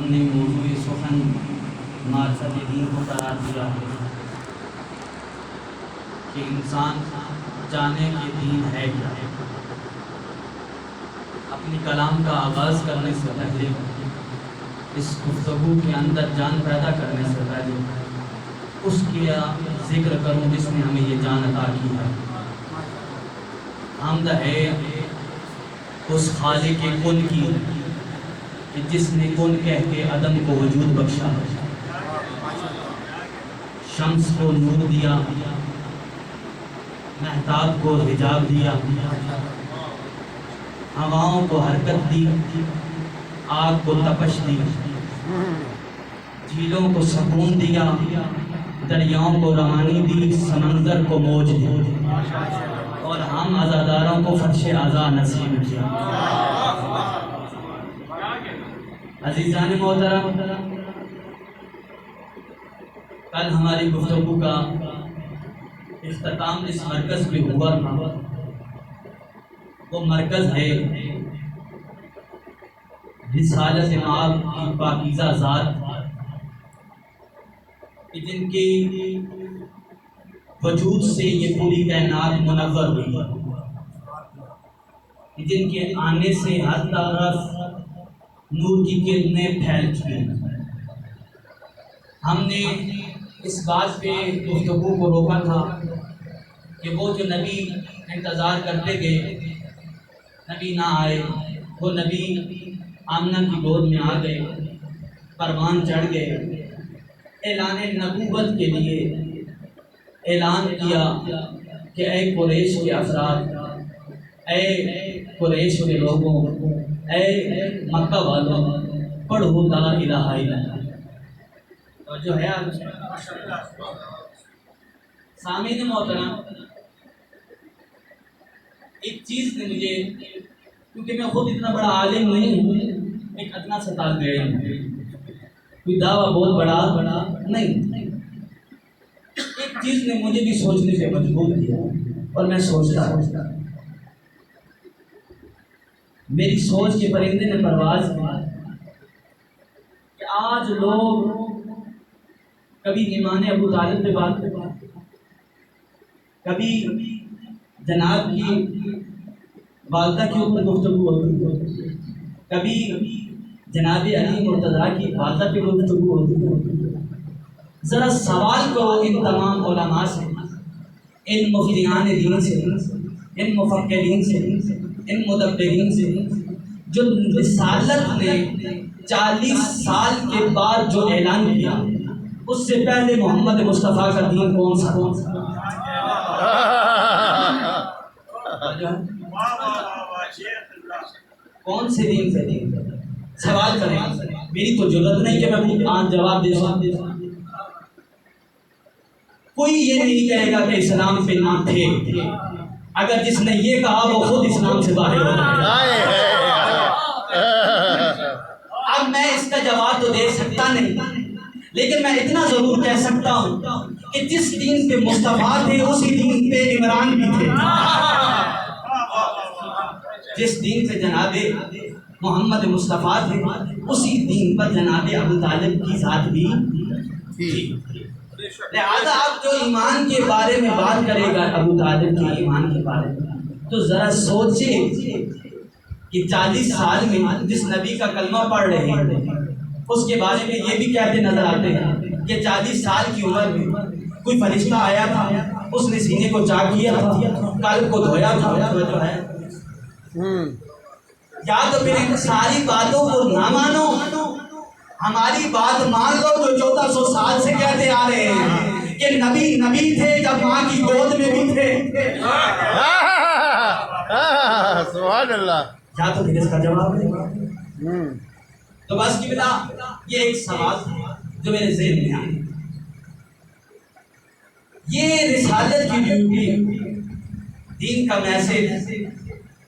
اپنے موضوع سخن معرفت دین کو قرار دیا ہے کہ انسان جانے کہ دین ہے کیا ہے۔ اپنی کلام کا آغاز کرنے سے پہلے، اس گفتگو کے اندر جان پیدا کرنے سے پہلے اس کا ذکر کروں جس نے ہمیں یہ جان عطا کی ہے۔ حمد ہے اس خالق کن کی کہ جس نے کن کہہ کے عدم کو وجود بخشا، شمس کو نور دیا، مہتاب کو حجاب دیا، ہواؤں کو حرکت دی، آگ کو تپش دی، جھیلوں کو سکون دیا، دریاؤں کو روانی دی، سمندر کو موج دی، اور ہم عزاداروں کو فرش عزا نصیب کیا۔ عزیزان محترم، کل ہماری گفتگو کا اختتام اس مرکز پہ ہوا تھا۔ وہ مرکز ہے رسالت مآب کی پاکیزہ ذات کہ جن کے وجود سے یہ پوری کائنات منور ہوئی، کہ جن کے آنے سے ہر طرف نور کی کرنیں پھیل چکی۔ ہم نے اس بات پہ گفتگو کو روکا تھا کہ وہ جو نبی انتظار کرتے گئے، نبی نہ آئے، وہ نبی آمنہ کی گود میں آ گئے، پروان چڑھ گئے، اعلان نبوت کے لیے اعلان کیا کہ اے قریش کے افراد، اے قریش کے لوگوں، اے مکہ والوں، پڑھو لا الہ الا اللہ۔ اور جو ہے سامعین محترم، ایک چیز نے مجھے، کیونکہ میں خود اتنا بڑا عالم نہیں ہوں، ایک ادنا سا طالب علم ہوں، کوئی دعویٰ بہت بڑا نہیں، ایک چیز نے مجھے بھی سوچنے سے مجبور کیا، اور میں سوچتا میری سوچ کے پرندے نے پرواز کی کہ آج لوگ کبھی ایمان ابو طالب پہ بات کرتے، کبھی جناب کی والدہ کے اوپر گفتگو ہوتی، کبھی جناب علی مرتضیٰ کی والدہ پہ گفتگو ہوتی۔ ذرا سوال کرو ان تمام علماء سے، ان مفتیان دین سے، ان مفکرین سے، ان مدبرین سے، جو رسالت نے 40 سال کے بعد جو اعلان کیا، اس سے پہلے محمد مصطفیٰ کا دین کون سا؟ کون سے دین سے دین؟ سوال کریں، میری تو ضرورت نہیں کہ میں آج جواب دے سکوں۔ کوئی یہ نہیں کہے گا کہ اسلام پہ نہ تھے، اگر جس نے یہ کہا وہ خود اسلام سے باہر ہو جائے۔ اب میں اس کا جواب تو دے سکتا نہیں، لیکن میں اتنا ضرور کہہ سکتا ہوں کہ جس دین پہ مصطفیٰ تھے اسی دین پہ عمران بھی تھے، جس دین پہ جناب محمد مصطفیٰ تھے اسی دین پر جناب ابو طالب کی ذات بھی تھی۔ لہذا آپ جو ایمان کے بارے میں بات کرے گا، ابو طالب کے ایمان کے بارے میں، تو ذرا سوچے کہ 40 سال میں جس نبی کا کلمہ پڑھ رہے ہیں اس کے بارے میں یہ بھی کہتے نظر آتے ہیں کہ 40 سال کی عمر میں کوئی فرشتہ آیا تھا، اس نے سینے کو چاک کیا تھا، قلب کو دھویا تھا، جو ہے یا تو پھر ان ساری باتوں کو نہ مانو، ہماری بات مان لو جو 1400 سال سے کہتے آ رہے ہیں کہ نبی تھے جب ماں کی گود میں بھی تھے۔ سبحان اللہ۔ یا تو پھر اس کا جواب دے۔ تو بس کی بلا یہ ایک سوال جو میرے ذہن میں آیا، یہ رسالت کی ڈیوٹی، دین کا میسج،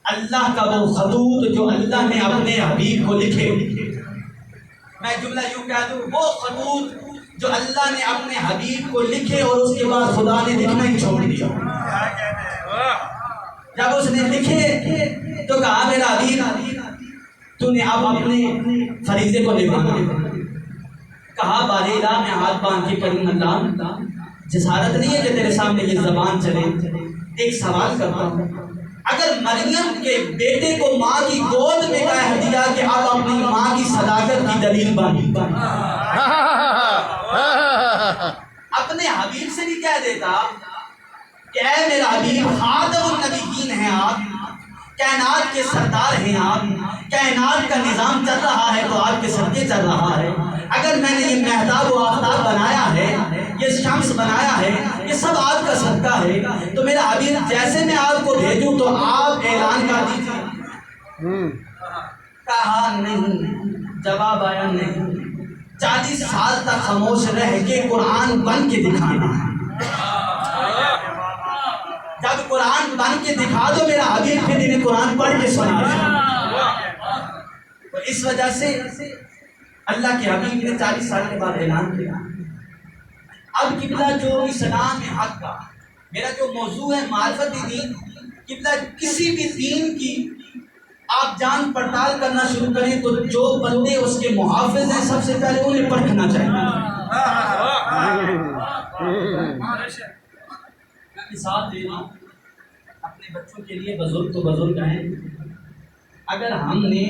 اللہ کا وہ خطوط جو اللہ نے اپنے حبیب کو لکھے، میں جملہ یوں کہہ دوں، وہ خطوط جو اللہ نے اپنے حبیب کو لکھے اور اس کے بعد خدا نے لکھنا ہی چھوڑ دیا۔ جب اس نے لکھے تو کہا میرا حبیب تو نے اب اپنے فریضے کو نبھانا ہے۔ کہا باریلا میں ہاتھ باندھ کے کریم اللہ جسارت نہیں ہے کہ تیرے سامنے یہ زبان چلے، ایک سوال کرتا ہوں، اگر مریم کے بیٹے کو ماں کی گود میں کہہ دیا کہ اب اپنی ماں کی صداقت کی دلیل بن، اپنے حبیب سے بھی کہہ دیتا کہ اے میرا حبیب خاتم النبیین ہیں آپ، کائنات کے سردار ہیں آپ، کائنات کا نظام چل رہا ہے تو آپ کے صدقے چل رہا ہے، اگر میں نے یہ مہتاب و آفتاب بنایا ہے، یہ شمس بنایا ہے، یہ سب آپ کا صدقہ ہے، تو میرا حبیب جیسے میں آپ کو بھیجوں تو آپ اعلان کر دیجیے۔ کہا نہیں، جواب آیا نہیں، 40 سال تک خاموش رہ کے قرآن بن کے دکھانا ہے، جب قرآن بن کے دکھا دو میرا حبیب پھر انہیں قرآن پڑھ کے سنائے۔ تو اس وجہ سے اللہ کے حبیب نے 40 سال کے بعد اعلان کیا۔ اب قبلہ جو اسلام حق کا میرا جو موضوع ہے معرفت دین، قبلہ کسی بھی دین کی آپ جان پڑتال کرنا شروع کریں تو جو بندے اس کے محافظ ہیں سب سے پہلے انہیں پرکھنا چاہیے۔ مثال دے رہا ہوں اپنے بچوں کے لیے، بزرگ تو بزرگ ہیں، اگر ہم نے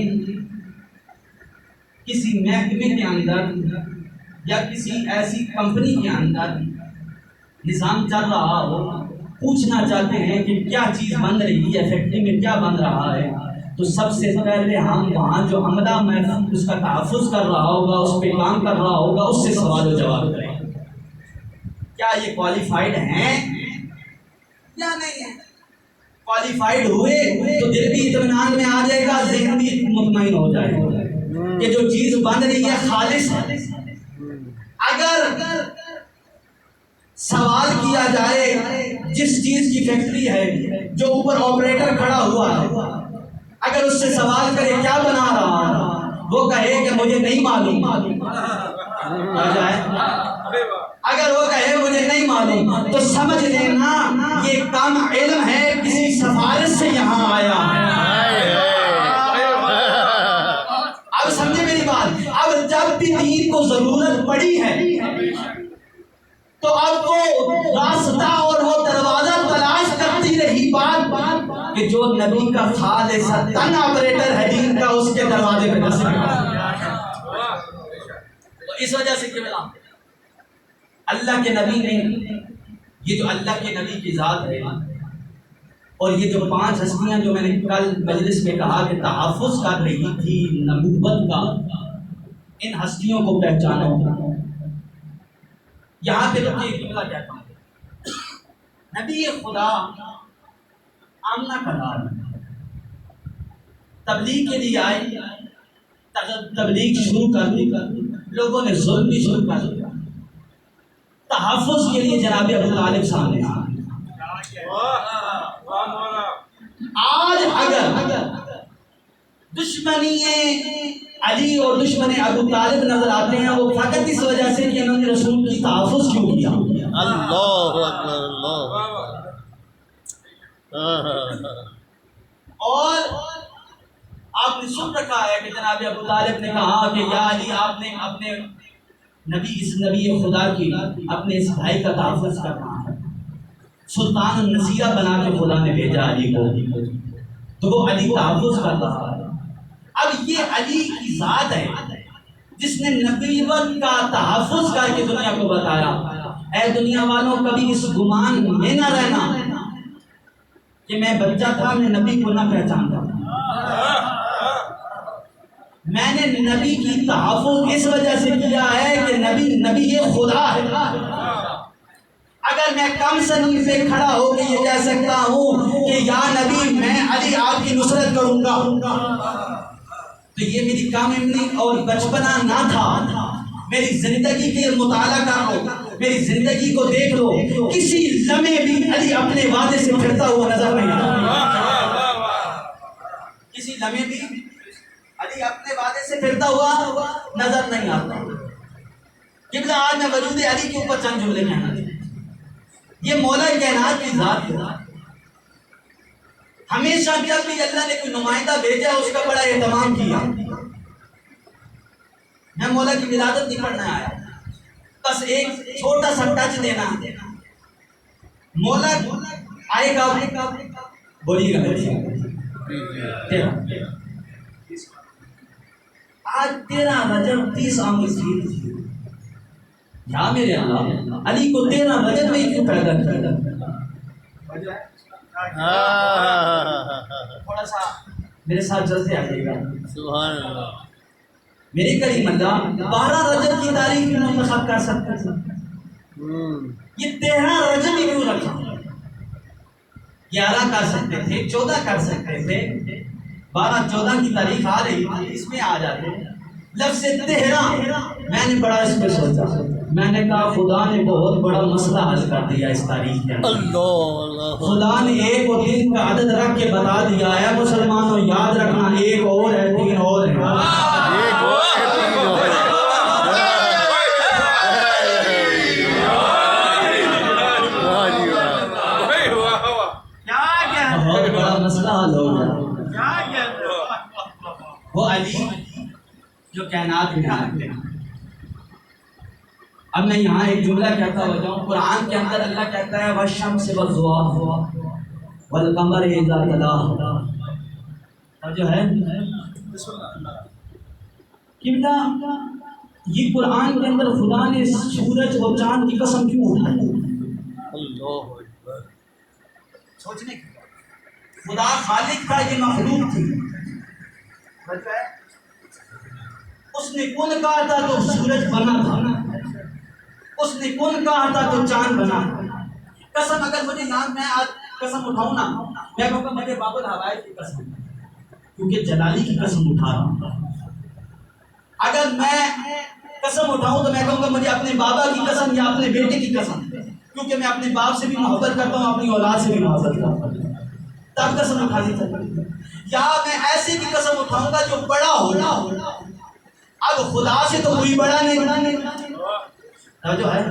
کسی محکمے کے اندر یا کسی ایسی کمپنی کے اندر نظام چل رہا ہو، پوچھنا چاہتے ہیں کہ کیا چیز بن رہی ہے، فیکٹری میں کیا بن رہا ہے، تو سب سے پہلے ہم وہاں جو عملہ میں اس کا تحفظ کر رہا ہوگا، اس پہ کام کر رہا ہوگا، اس سے سوال و جواب کریں کیا یہ کوالیفائڈ ہیں یا نہیں ہے۔ کوالیفائڈ ہوئے تو دل بھی اطمینان میں آ جائے گا، ذہن بھی مطمئن ہو جائے گا کہ جو چیز بن رہی ہے خالص ہے۔ اگر سوال کیا جائے جس چیز کی فیکٹری ہے، جو اوپر آپریٹر کھڑا ہوا ہے، اگر اس سے سوال کرے کیا بنا رہا ہے، وہ کہے کہ مجھے نہیں معلوم، اگر وہ کہے مجھے نہیں معلوم تو سمجھ لینا یہ کم علم ہے، کسی سفارش سے یہاں آیا ہے۔ اب سمجھے میری بات، اب جب بھی دین کو ضرورت پڑی ہے تو اب وہ راستہ اور وہ دروازہ تلاش کرتی رہی بات کہ جو نبی کا خالص تن آپریٹر ہے دین کا، اس کے دروازے پہ دستک۔ تو اس وجہ سے کہ اللہ کے نبی نے، یہ جو اللہ کے نبی کی ذات ہے اور یہ جو 5 ہستیاں جو میں نے کل مجلس میں کہا کہ تحفظ کر رہی تھی نبوت کا، ان ہستیوں کو پہچانو۔ یہاں پہ رکھے جملہ کہتا ہوں، نبی خدا آمنہ کا نام تبلیغ کے لیے آئے، تبلیغ شروع کر دی، لوگوں نے ظلم بھی شروع کر دیا، تحفظ کے لیے جناب ابو طالب سامنے آئے۔ آج اگر دشمنی علی اور دشمن ابو طالب نظر آتے ہیں، وہ فقط اس وجہ سے کہ انہوں نے رسول کی تحفظ کیوں کیا۔ اللہ اکبر، اللہ۔ اور آپ نے سن رکھا ہے کہ جناب ابو طالب نے کہا کہ یا علی، آپ نے اپنے نبی، اس نبی خدا کی اپنے اس بھائی کا تحفظ کرنا ہے، سلطان النصیرہ بنا کے خدا نے بھیجا علی کو، تو وہ علی تحفظ کر رہا ہے۔ اب یہ علی کی ذات ہے جس نے نبوت کا تحفظ کر کے دنیا کو بتایا۔ اے دنیا والوں، کبھی اس گمان میں نہ رہنا کہ میں بچہ تھا، میں نبی کو نہ پہچانتا تھا۔ میں نے نبی کی تحفظ اس وجہ سے کیا ہے کہ نبی یہ خدا ہے۔ اگر میں کم سنی سے کھڑا ہو کے یہ کہہ سکتا ہوں کہ یا نبی میں علی آپ کی نصرت کروں گا، تو یہ میری کم علمی اور بچپنا نہ تھا۔ میری زندگی کے مطالعہ کر لو، میری زندگی کو دیکھ لو، کسی لمحے بھی علی اپنے وعدے سے پھرتا ہوا نظر نہیں آتا، کسی لمحے بھی علی اپنے وعدے سے پھرتا ہوا نظر نہیں آتا۔ قبلہ آج میں وجود علی کے اوپر چند جملے کہنا، یہ مولا کائنات کی ذات ہے۔ ہمیشہ جب بھی اللہ نے کوئی نمائندہ بھیجا اس کا بڑا اہتمام کیا. میں مولا کی ولادت نہیں پڑھنا آیا, بس ایک چھوٹا سا ٹچ دینا. مولا آئے گا, بولیے گا آج 13 رجب 30 آمد تھی. یا میرے اللہ, علی کو 13 رجب میں کیوں پیدا کیا؟ تھوڑا سا میرے ساتھ جلدی آئیے گا. سبحان اللہ. میرے کریم اللہ 12 رجب کی تاریخ میں منتخب کر سکتے تھے, یہ 13 رجب ہی کیوں رکھا؟ 11 کر سکتے تھے, 14 کر سکتے تھے, 12-14 کی تاریخ آ رہی تھی, اس میں آ جاتے. لفظ 13 میں نے بڑا اس پہ سوچا, میں نے کہا خدا نے بہت بڑا مسئلہ حل کر دیا اس تاریخ کے اندر. خدا نے ایک اور دن کا عدد رکھ کے بتا دیا ہے مسلمانوں, یاد رکھنا ایک اور ہے, 3 اور ہے. بہت بڑا مسئلہ حل ہو گیا. وہ علی جو کائنات میں آتے ہیں. اب میں یہاں ایک جملہ کہتا ہو جاؤں. قرآن کے اندر اللہ کہتا ہے والشمس والضحیٰ والقمر اذا تلاہا. اور جو ہے قبلہ, یہ قرآن کے اندر خدا نے سورج اور چاند کی قسم کیوں اٹھائی؟ سوچنے کی خدا خالق تھا, یہ مخلوق تھی. اس نے کون کہا تھا تو سورج بنا تھا, اس نے کون کہا تھا تو چاند بنا. قسم اگر مجھے یاد, میں آج قسم اٹھاؤں نا, میں کہوں گا میرے باب الحوائج کی قسم, کیونکہ جلالی کی قسم اٹھا رہا ہوں. اگر میں قسم اٹھاؤں تو میں کہوں گا مجھے اپنے بابا کی قسم یا اپنے بیٹے کی قسم, کیونکہ میں اپنے باپ سے بھی محبت کرتا ہوں, اپنی اولاد سے بھی محبت کرتا ہوں, تب قسم اٹھانی چاہیے. یا میں ایسے کی قسم اٹھاؤں گا جو بڑا ہوگا. اب خدا سے تو کوئی بڑا نہیں, جو ہے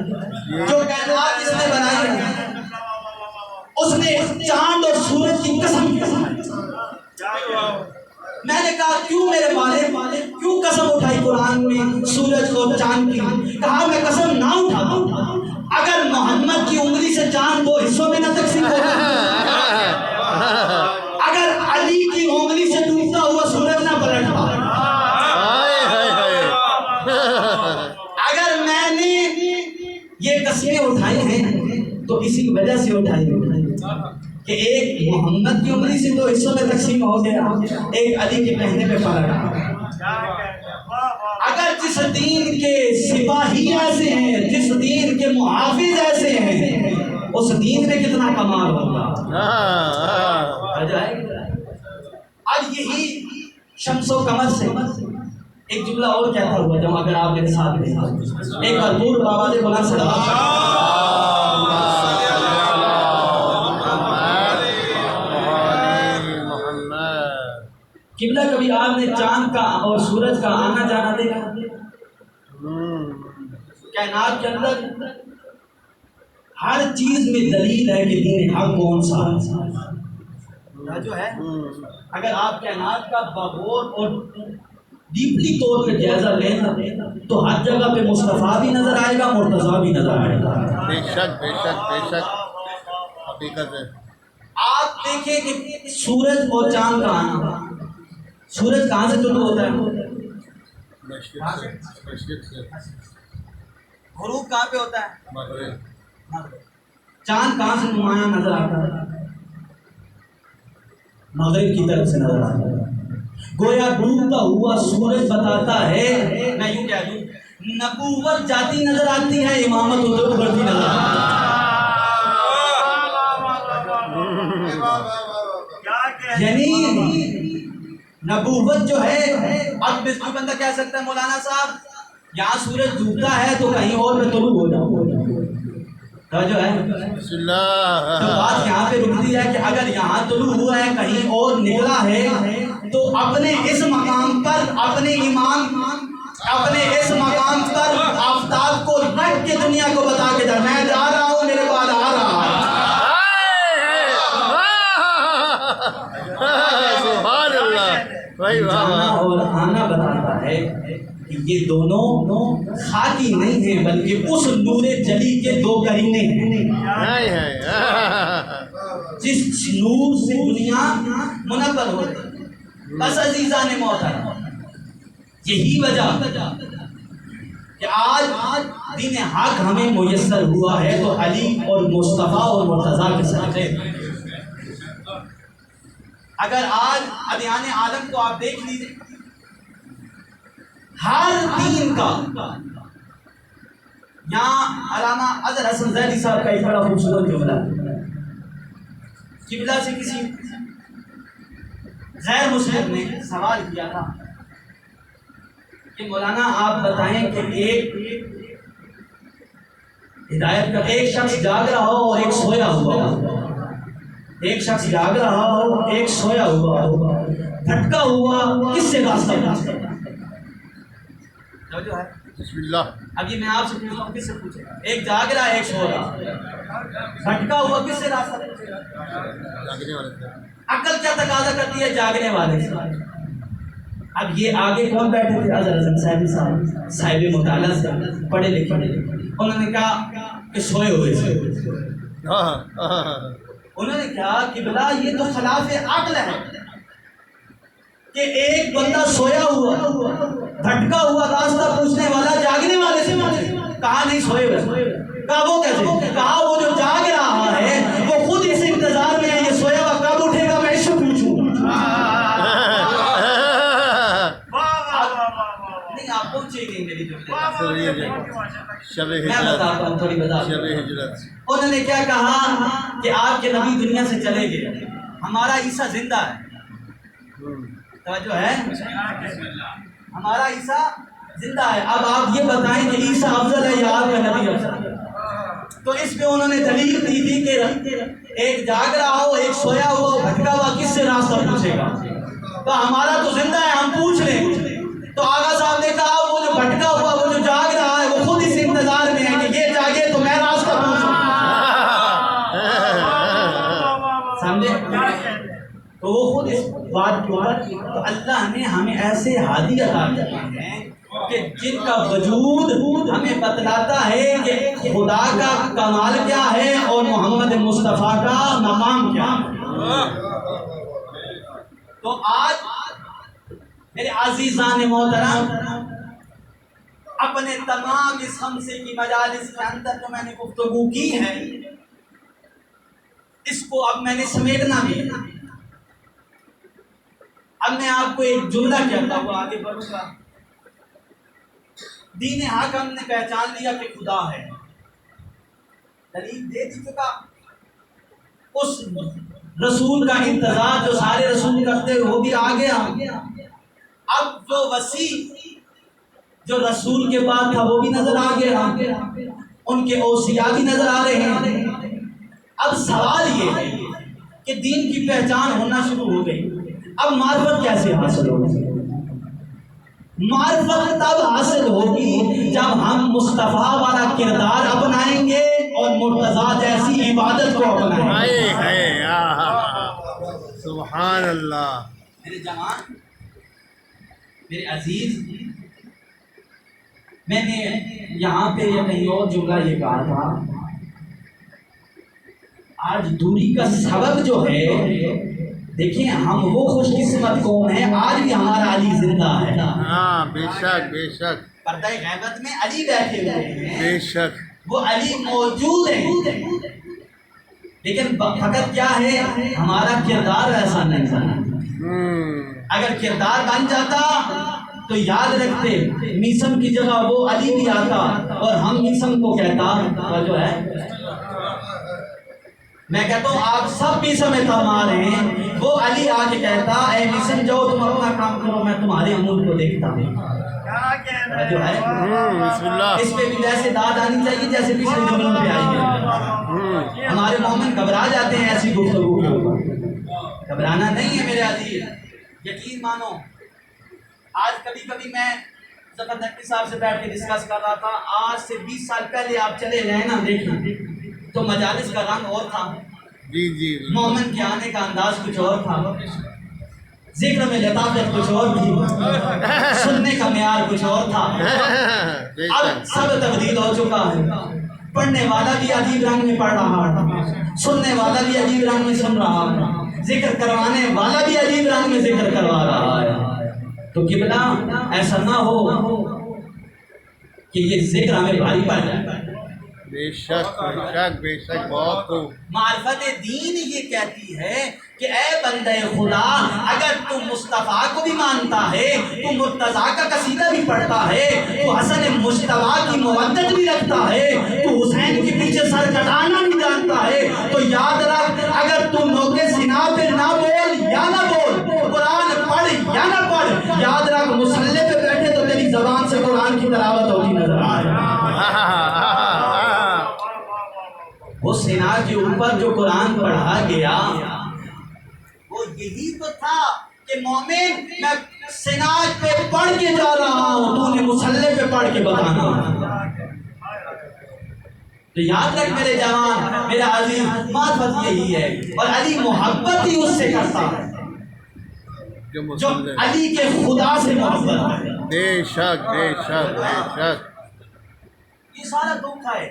جو کائنات جس نے بنائی ہے, اس نے چاند اور سورج کی قسم کی. میں نے کہا کیوں میرے والد کیوں قسم اٹھائی قرآن میں سورج اور چاند کی؟ کہا میں قسم نہ اٹھاتا اگر محمد کی انگلی سے چاند 2 حصوں میں نہ تقسیم ہوتا, اگر علی کی انگلی سے ڈوبتا ہوا سورج نہ پلٹتا, اگر میں نے یہ قسمیں اٹھائی ہیں تو اسی وجہ سے اٹھائی کہ ایک محمد کی انگلی سے 2 حصوں میں تقسیم ہو گیا, ایک علی کے کہنے پہ پلٹ. اگر جس دین کے سپاہی ایسے ہیں, جس دین کے محافظ ایسے ہیں, اس دین میں کتنا کمال ہوگا. اب یہی شمس و قمر سے ایک جملہ اور کہتا ہوا جب اگر آپ میرے ساتھ ہیں, ایک بار دور آواز بلند سے قبلہ کبھی آپ نے چاند کا اور سورج کا آنا جانا دیکھا؟ کائنات کے اندر ہر چیز میں دلیل ہے کہ دین حق کون سا جو ہے. اگر آپ کائنات کا بغور اور ڈیپلی طور پہ جائزہ لینا تو ہر جگہ پہ مصطفیٰ بھی نظر آئے گا, مرتضیٰ بھی نظر آئے گا. بے شک بے شک بے شک حقیقت ہے. آپ دیکھیں کہ سورج اور چاند کا آنا, سورج کہاں سے طلوع ہوتا ہے؟ غروب کہاں پہ ہوتا ہے؟ چاند کہاں سے نمایاں نظر آتا ہے؟ مغرب کی طرف سے نظر آتا ہے. گویا ڈوبتا ہوا سورج بتاتا ہے, میں یوں کہہ دوں نبوت جاتی نظر آتی ہے, امامت ادھر بڑھتی نظر آتی ہے. یعنی نبوت جو ہے, اب کوئی بندہ کہہ سکتا ہے مولانا صاحب یہاں سورج ڈوبتا ہے تو کہیں اور میں طلوع ہو جاؤں جو ہے تو بات یہاں پہ رکتی ہے کہ اگر یہاں طلوع ہوا ہے کہیں اور نکلا ہے تو اپنے اس مقام پر اپنے ایمان اپنے اس مقام پر آفتاب کو رکھ کے دنیا کو بتا کے جا میں جا رہا ہوں, میرے بعد آ رہا ہے. وہی واہ جانا واہ اور آنا بتاتا ہے کہ یہ دونوں خاکی نہیں ہیں بلکہ اس نور جلی کے دو کرینے ہیں، ہائے ہائے جس نور سے دنیا منور ہو گئی۔ بس عزیزان محترم، یہی وجہ کہ آج دین حق ہمیں میسر ہوا ہے تو علی اور مصطفیٰ اور مرتضیٰ کے ساتھ ہے۔ اگر آج ادیان عالم کو آپ دیکھ لیجیے، ہر دین کا، یہاں علامہ اظہر حسن زیدی صاحب کا ایک بڑا خوبصورت جملہ ہے، قبلہ سے کسی غیر مسلم نے سوال کیا تھا کہ مولانا آپ بتائیں کہ ایک ہدایت کا ایک شخص جاگ رہا ہو اور ایک سویا ہوا ہو، ایک شخص جاگ رہا ہو ایک سویا ہوا ہو، بھٹکا ہوا کس سے راستہ پوچھے گا؟ جو ہے بسم اللہ ابھی میں آپ سے پوچھتا ہوں، کس سے پوچھے گا؟ ایک جاگ رہا ہے ایک سو رہا، بھٹکا ہوا کس سے راستہ پوچھے گا؟ جاگنے والے سے عقل کیا تقاضا کرتی ہے؟ جاگنے والے سے۔ اب یہ آگے کون بیٹھے تھے؟ اظہر حسن صاحب صاحب، صاحب مطالعہ سے پڑھے لکھے، انہوں نے کہا کہ سوئے ہوئے سے۔ انہوں نے کہا کہ بلا یہ تو خلاف عقل ہے کہ ایک بندہ سویا ہوا بھٹکا ہوا راستہ پوچھنے والا جاگنے والے سے پوچھے۔ کہا نہیں سوئے ہوئے۔ کہا وہ کیسے؟ کہا وہ جو جاگ رہا ہے وہ خود اس انتظار میں ہے یہ سویا ہوا کب اٹھے گا میں اس سے پوچھوں۔ نہیں آپ پہنچے گی میری جو شب میں ہجرت، بتاتا ہوں، تھوڑی بتا۔ شب ہجرت انہوں نے کیا کہا کہ آپ کے نبی دنیا سے چلے گئے، ہمارا عیسیٰ زندہ ہے۔ توجہ ہے، ہمارا عیسیٰ زندہ ہے، اب آپ یہ بتائیں کہ عیسیٰ افضل ہے یا آپ کا نبی افضل ہے؟ تو اس پہ انہوں نے دلیل دی تھی کہ ایک جاگ رہا ہو ایک سویا ہوا ہو، بھٹکا ہوا کس سے راستہ پوچھے گا؟ تو ہمارا تو زندہ ہے ہم پوچھ لیں۔ تو آغا صاحب نے کہا وہ جو بھٹکا ہوا وہ جو جاگ رہا ہے وہ خود اس انتظار میں ہے کہ یہ جاگے تو میں راستہ پوچھوں۔ سمجھے؟ تو وہ خود اس بات کے اوپر، تو اللہ نے ہمیں ایسے ہادی عطا کیے ہیں کہ جن کا وجود ہمیں بتلاتا ہے کہ خدا کا کمال کیا ہے اور محمد مصطفیٰ کا مقام کیا ہے۔ تو آج میرے عزیزان محترم، اپنے تمام اس خمسے کی مجالس کے اندر جو میں نے گفتگو کی ہے اس کو اب میں نے سمیٹنا بھی ہے۔ اب میں آپ کو ایک جملہ کہتا ہوں آگے بڑھوں گا۔ دین حق ہم نے پہچان لیا کہ خدا ہے، دلیل دے چکا، اس رسول کا انتظار جو سارے رسول کرتے ہوئے وہ بھی آ گیا۔ اب جو وسیع جو رسول کے بعد تھا وہ بھی نظر آ گیا، ان کے اوصیاء بھی نظر آ رہے ہیں۔ اب سوال یہ ہے کہ دین کی پہچان ہونا شروع ہو گئی، اب معرفت کیسے حاصل ہوگی؟ معرفت تب حاصل ہوگی جب ہم مصطفیٰ والا کردار اپنائیں گے اور مرتضیٰ جیسی عبادت کو اپنائیں گے۔ سبحان اللہ۔ میرے جوان، میرے عزیز، میں نے یہاں پہ یا کہیں اور جملہ یہ کہا تھا، آج دوری کا سبب جو ہے، دیکھیں ہم وہ خوش قسمت قوم ہیں آج بھی ہمارا علی زندہ ہے۔ ہاں بے شک بے شک پردہ غیبت میں علی بیٹھے ہوئے ہیں، بے شک وہ علی موجود ہیں، لیکن فقط کیا ہے ہمارا کردار ایسا نہیں تھا۔ اگر کردار بن جاتا تو یاد رکھتے میسم کی جگہ وہ علی بھی آتا اور ہم میسم کو کہتا جو ہے، میں کہتا ہوں آپ سب میسم اعتماد ہیں، وہ علی آ کے کہتا اے میسم جاؤ تم اپنا کام کرو میں تمہارے امور کو دیکھتا ہوں۔ جو ہے بسم اللہ۔ اس پہ بھی ویسے داد آنی چاہیے جیسے پچھلے جملوں پہ آئی ہے۔ ہمارے مومن گھبرا جاتے ہیں ایسی گفتگو کے اوپر، گھبرانا نہیں ہے میرے عزیز، یقین مانو۔ آج کبھی کبھی میں ظفر نقوی صاحب سے بیٹھ کے ڈسکس کر رہا تھا، آج سے 20 سال پہلے آپ چلے گئے نا دیکھیں تو مجالس کا رنگ اور تھا، جی جی مومن کے آنے کا انداز کچھ اور تھا، ذکر میں لطافت کچھ اور تھی، سننے کا معیار کچھ اور تھا۔ بے اب شک سب تبدیل ہو چکا ہے، پڑھنے والا بھی عجیب رنگ میں پڑھ رہا ہے، سننے والا بھی عجیب رنگ میں سن رہا ہے، ذکر کروانے والا بھی عجیب رنگ میں ذکر کروا رہا ہے۔ تو قبلہ ایسا نہ ہو کہ یہ ذکر ہمیں بھاری پڑ جائے۔ بے شک بے شک بے شک، بہت خوب۔ معرفت دین یہ کہتی ہے کہ اے بندے خدا، اگر تو مصطفیٰ کو بھی مانتا ہے، تو مرتضیٰ کا قصیدہ بھی پڑھتا ہے، تو حسن مجتبیٰ کی مودت بھی رکھتا ہے، تو حسین کے پیچھے سر کٹانا بھی جانتا ہے، تو یاد رکھ، اگر تو نوکے سنا پہ نہ بول یا نہ بول، قرآن پڑھ یا نہ پڑھ، یاد رکھ مصلی پہ بیٹھے تو تیری زبان سے قرآن کی تلاوت ہوتی نظر آئے۔ وہ سینا کے اوپر جو قرآن پڑھا گیا وہ یہی تو تھا کہ مومن میں سینا پہ پڑھ کے جا رہا ہوں، تو نے مصلی پہ پڑھ کے بتانا۔ تو یاد رکھ میرے جوان، میرا عزیز، معرفت یہی ہے، اور علی محبت ہی اس سے کرتا ہے جو علی کے خدا سے محبت ہے۔ بے شک بے شک بے شک۔ یہ سارا دکھ ہے۔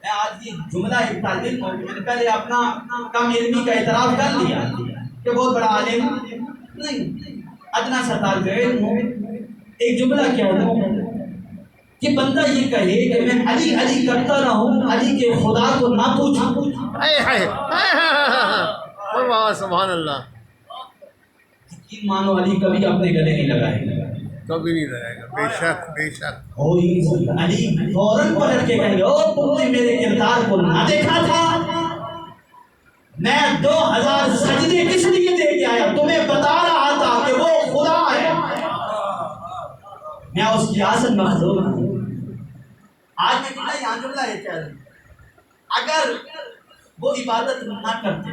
میں آج یہ جملہ ایک طالب علم ہوں، میں نے پہلے اپنا کم علمی کا اعتراف کر لیا کہ بہت بڑا عالم نہیں، ادنا سا طالب علم ہوں۔ ایک جملہ کیا ہوں کہ بندہ یہ کہے کہ میں علی علی کرتا رہوں، علی کے خدا کو نہ پوچھوں۔ سبحان اللہ۔ یقین مانو علی کبھی اپنے گلے نہیں لگائے گا، کبھی نہیں رہے گا۔ بے شک بے شک۔ علی فوراً پلٹ کے کہیں گے، او تم نے میرے کردار کو نہ دیکھا تھا، میں 2000 سجدے کس لیے دے کے آیا، تمہیں بتا رہا تھا کہ وہ خدا ہے، میں اس کی آسن مخلوق ہوں۔ آج میں جملہ یہاں جملہ ہے کیا، اگر وہ عبادت نہ کرتے،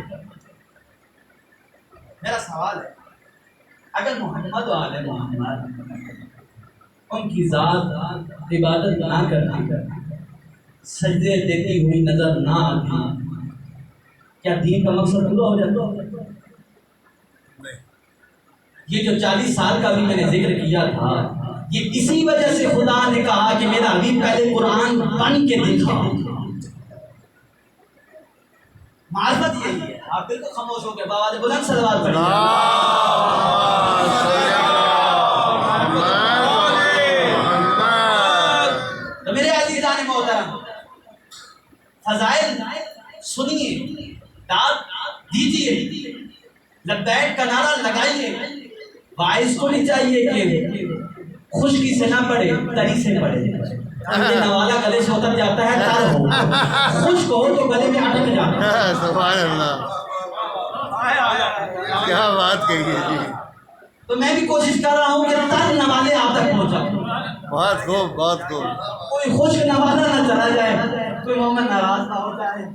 میرا سوال ہے، اگر محمد و آل محمد ان کی ذات عبادت نہ کرتی، سجدے دیتی ہوئی نظر نہ آتی، کیا دین کا مقصد پورا ہو جاتا؟ یہ جو 40 سال کا بھی میں نے ذکر کیا تھا، یہ اسی وجہ سے خدا نے کہا کہ میرا حبیب پہلے قرآن بن کے دکھا۔ معرفت یہی ہے۔ آپ بالکل خاموش ہو گئے، بابا بلند صلوات پڑھیے۔ تو میرے عزیزان محترم، فضائل سنیے، داد دیجیے، لبیک کا نعرہ لگائیے۔ باعث کو نہیں چاہیے کہ خشکی سے نہ پڑے، تری سے پڑے۔ نوالا گلے سے اتر جاتا ہے، تر ہو، خشک ہو تو گلے میں اٹک جاتا ہے۔ سبحان اللہ، کیا بات کہی ہے جی۔ تو میں بھی کوشش کر رہا ہوں کہ تر نوالے آپ تک پہنچاؤں۔ بہت خوب بہت خوب۔ کوئی خشک نوالا نہ چلا جائے، کوئی مومن ناراض نہ ہو جائے۔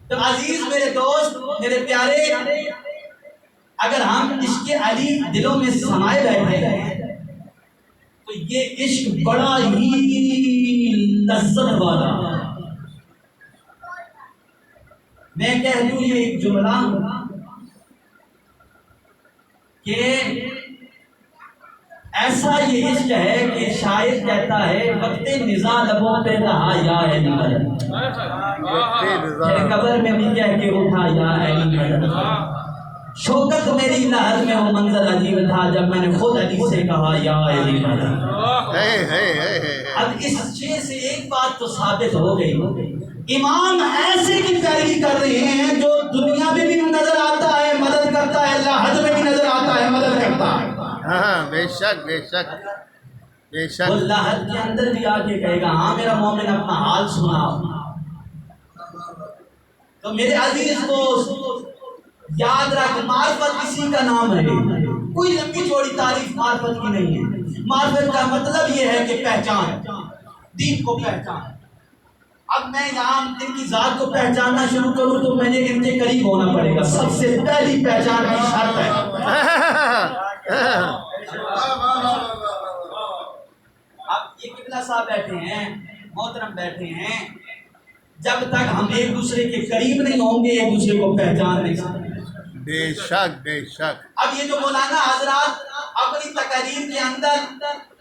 تو عزیز میرے دوست، میرے پیارے، اگر ہم عشق علی دلوں میں سمائے بیٹھے ہیں تو یہ عشق بڑا ہی لذت والا۔ میں کہہ دوں یہ ایک جملہ کہ ایسا یہ عشق ہے کہ شاعر کہتا ہے وقت نزاع لبوں پہ رہا یا علی مدد، قبر میں بھی کہہ کے اٹھا یا علی مدد، شوکت میری لہر میں وہ منظر عجیب تھا جب میں نے خود علی سے کہا یا علی مدد۔ اب اس چیز سے ایک بات تو ثابت ہو گئی، امام ایسے کی پیروی کر رہے ہیں جو دنیا میں بھی نظر آتا ہے مدد کرتا ہے، لحد میں بھی نظر آتا ہے مدد کرتا ہے۔ ہاں بے شک بے شک بے شک۔ وہ لحد کے اندر بھی آ کے کہے گا ہاں میرا مومن اپنا حال سنا۔ تو میرے عزیز دوست یاد رکھ، معرفت اسی کا نام ہے، کوئی لمبی چوڑی تعریف معرفت کی نہیں ہے۔ معرفت کا مطلب یہ ہے کہ پہچان، دین کو پہچان۔ اب میں یہاں ان کی ذات کو پہچاننا شروع کروں تو مجھے ان کے قریب ہونا پڑے گا، سب سے پہلی پہچان کی شرط ہے۔ اب یہ قبلہ صاحب بیٹھے ہیں، محترم بیٹھے ہیں، جب تک ہم ایک دوسرے کے قریب نہیں ہوں گے ایک دوسرے کو پہچان نہیں سکتے۔ بے شک بے شک. اب یہ جو مولانا حضرات اپنی تقریر کے اندر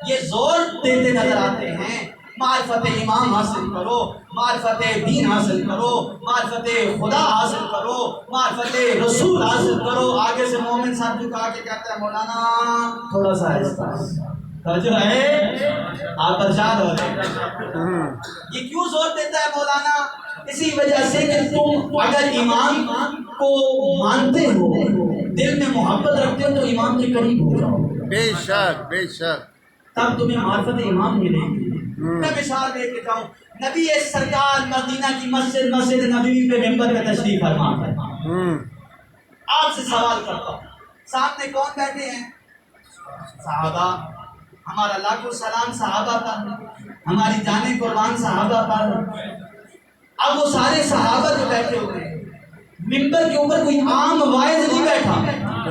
یہ زور دیتے نظر آتے ہیں معرفت امام حاصل کرو، معرفت دین حاصل کرو، معرفت خدا حاصل کرو، معرفت رسول حاصل کرو، آگے سے مومن صاحب جھکا کے کہتا ہے مولانا تھوڑا سا آہستہ جو ہے آپ پریشان ہو رہے ہیں. یہ کیوں زور دیتا ہے مولانا؟ اسی وجہ سے کہ تم اگر امام کو مانتے ہو، دل میں محبت رکھتے ہو، تو امام کے قریب ہو جاؤ. بے شک بے شک. تب تمہیں معرفت امام ملے گی. میں مثال دے کے جاؤں، نبی سرکار مدینہ کی مسجد نبوی پہ ممبر پہ تشریف فرما ہے. آپ سے سوال کرتا ہوں، سامنے کون بیٹھے ہیں؟ صحابہ. ہمارا لاکھوں سلام صحابہ پر، ہماری جانیں قربان صحابہ پر. اب وہ سارے صحابہ جو بیٹھے ہوئے ہیں، ممبر کے اوپر کوئی عام واعظ نہیں بیٹھا،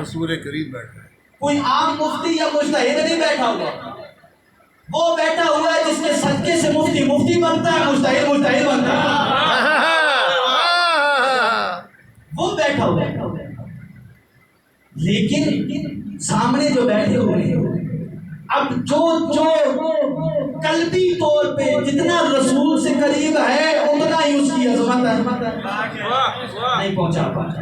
رسول کریم بیٹھا ہے. کوئی عام مفتی یا مجتہد نہیں بیٹھا ہوا. وہ بیٹھا ہوا ہے جس کے صدقے سے مفتی مفتی بنتا ہے، مجتہد مجتہد بنتا ہے. وہ بیٹھا ہوا ہے. لیکن سامنے جو بیٹھے ہوئے ہیں، اب جو قلبی طور پہ جتنا رسول سے قریب ہے اتنا ہی اس کی عظمت ہے. نہیں پہنچا پاتا.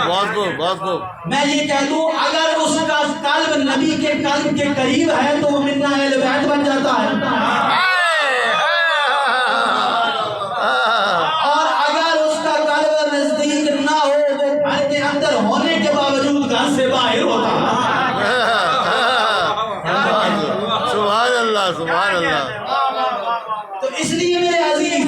بہت خوب. میں یہ کہہ دوں اگر اس کا قلب نبی کے قلب کے قریب ہے تو وہ منا اہل بیت بن جاتا ہے. اور اگر اس کا قلب نزدیک نہ ہو تو گھر کے اندر ہونے کے باوجود گھر سے باہر ہوتا ہے. سبحان اللہ. تو اس لیے میرے عزیز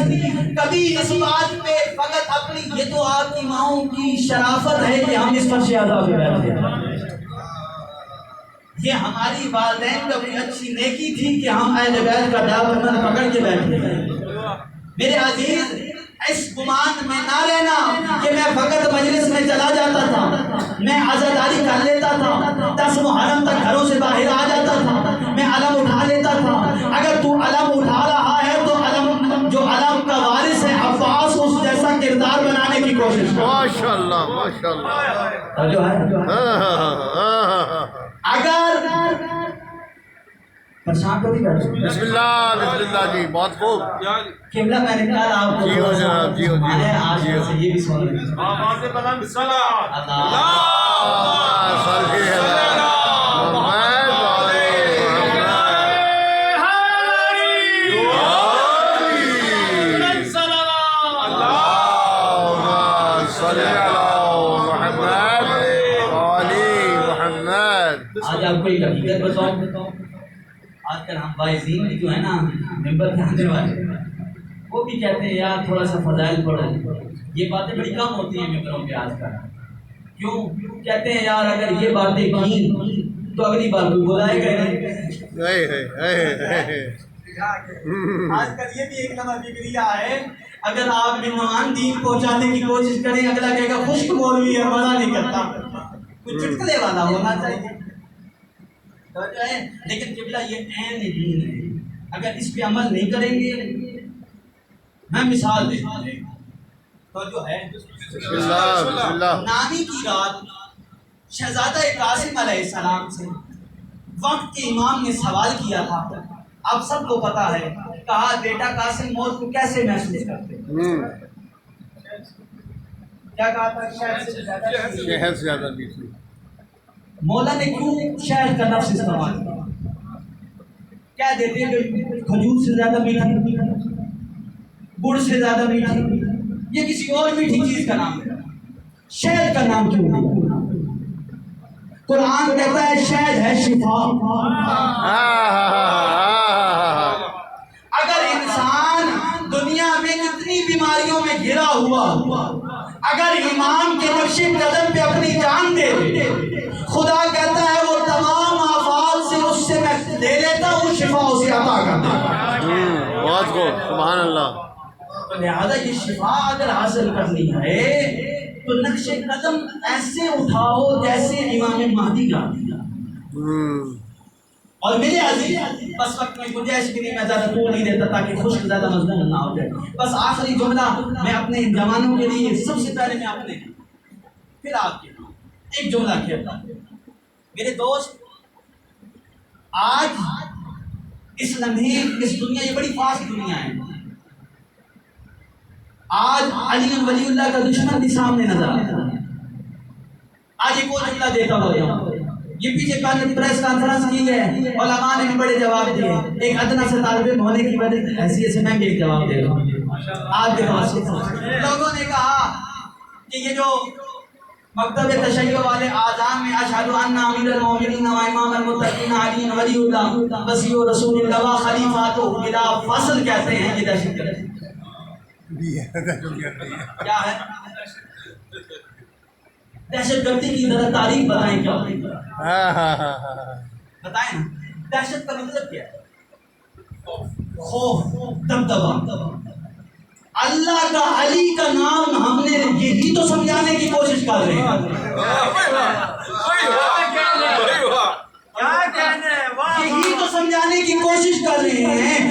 کبھی اس بات پہ فقط اپنی، یہ تو آپ کی ماؤں کی شرافت ہے کہ ہم اس پر شہادہ پہ بیٹھے ہیں. یہ ہماری والدین کا بھی اچھی نیکی تھی کہ ہم اہل بیت کا دامن پکڑ کے بیٹھے ہیں. میرے عزیز اس گمان میں نہ رہنا کہ میں فقط مجلس میں چلا جاتا تھا، میں عزاداری کر لیتا تھا، 10 محرم تک گھروں سے باہر آ جاتا تھا، میں علم اٹھا لیتا تھا. اگر تو علم اٹھا رہا ہے تو علم جو علم کا وارث ہے عباس اس جیسا کردار بنانے کی کوشش کر. ماشاءاللہ ماشاءاللہ. اگر پریشان کو بھی بیٹھے بسم اللہ جی. بہت خوب. قبلہ میں نے کہا آپ کو جی ہو جناب. جی ہو آج سے یہ بھی سن لیں. آج آپ کو ایک حقیقت بتاؤں، آج کل ہم واعظین جو ہے نا ممبر پہ آنے والے، وہ بھی کہتے ہیں یار تھوڑا سا فضائل پڑھو. یہ باتیں بڑی کم ہوتی ہیں ممبروں پہ آج کل. کیوں کہتے ہیں یار اگر یہ باتیں کی تو اگلی بار کوئی بلائے گا نہیں. آج کل یہ بھی ایک نمبر فکریہ ہے. اگر آپ مہمان دین پہنچانے کی کوشش کریں، اگلا کہے گا خشک مولوی ہے مزہ نہیں کرتا. کچھ چٹکلے والا ہونا چاہیے. لیکن قبلہ یہ عین دین ہے. اگر اس پہ عمل نہیں کریں گے، میں مثال دیتا ہوں تو جو ہے نامی کی رات شہزادہ قاسم علیہ السلام سے وقت کے امام نے سوال کیا تھا. آپ سب کو پتا ہے، کہا بیٹا قاسم موت کو کیسے محسوس کرتے ہیں؟ کیا کہا تھا؟ شہد سے زیادہ میٹھی. مولا نے کیوں شہد کا لفظ استعمال کیا؟ کیا دیتے ہیں کھجور سے زیادہ میٹھی، گڑ سے زیادہ میٹھی، یہ کسی اور میٹھی چیز کا نام ہے. شہد کا نام کیوں نہیں؟ قرآن کہتا ہے شہد ہے شفا. اگر انسان دنیا میں جتنی بیماریوں میں گھرا ہوا اگر امام کے نقش قدم پہ اپنی جان دے، خدا کہتا ہے وہ تمام آفات سے اس سے میں لے لیتا ہوں، شفا اسے عطا کر دیتا ہوں. بہت خوب. سبحان اللہ. لہذا یہ شفا اگر حاصل کرنی ہے تو نقش قدم ایسے اٹھاؤ جیسے امام مہدی کا. اور میرے عزیز بس وقت میں گنجائش کے لیے میں زیادہ طول نہیں دیتا تاکہ خشک زیادہ مضمون نہ ہو جائے. بس آخری جملہ میں اپنے جوانوں کے لیے، سب سے پہلے میں اپنے پھر آپ کے ایک جملہ کہتا ہوں میرے دوست، آج اس لمحے اس دنیا، یہ بڑی فاسٹ دنیا ہے، آج علی ولی اللہ کا دشمن بھی سامنے نظر آتا ہے۔ آج ایک اور جملہ دیتا ہوں، یہ پیچھے پریس کانفرنس کی ہے، علماء نے بھی بڑے جواب دیے، ایک ادنا سے طالب علم ہونے کی وجہ حیثیت سے میں بھی ایک جواب دے رہا ہوں۔ آج کے لوگوں نے کہا کہ یہ جو مکتب تشیع والے آذان میں اشہد ان امیر المومنین و امام المتقین علی ولی اللہ وصی رسول اللہ و خلیفاتہ بلا فصل کہتے ہیں، یہ دہشت گردی کیا ہے؟ دہشت گردی کی ذرا تعریف بتائیں، کیا بتائیں نا، دہشت کا مطلب کیا ہے؟ خوف، دبدبا۔ اللہ کا علی کا نام ہم نے یہی تو سمجھانے کی کوشش کر رہے ہیں، یہی تو سمجھانے کی کوشش کر رہے ہیں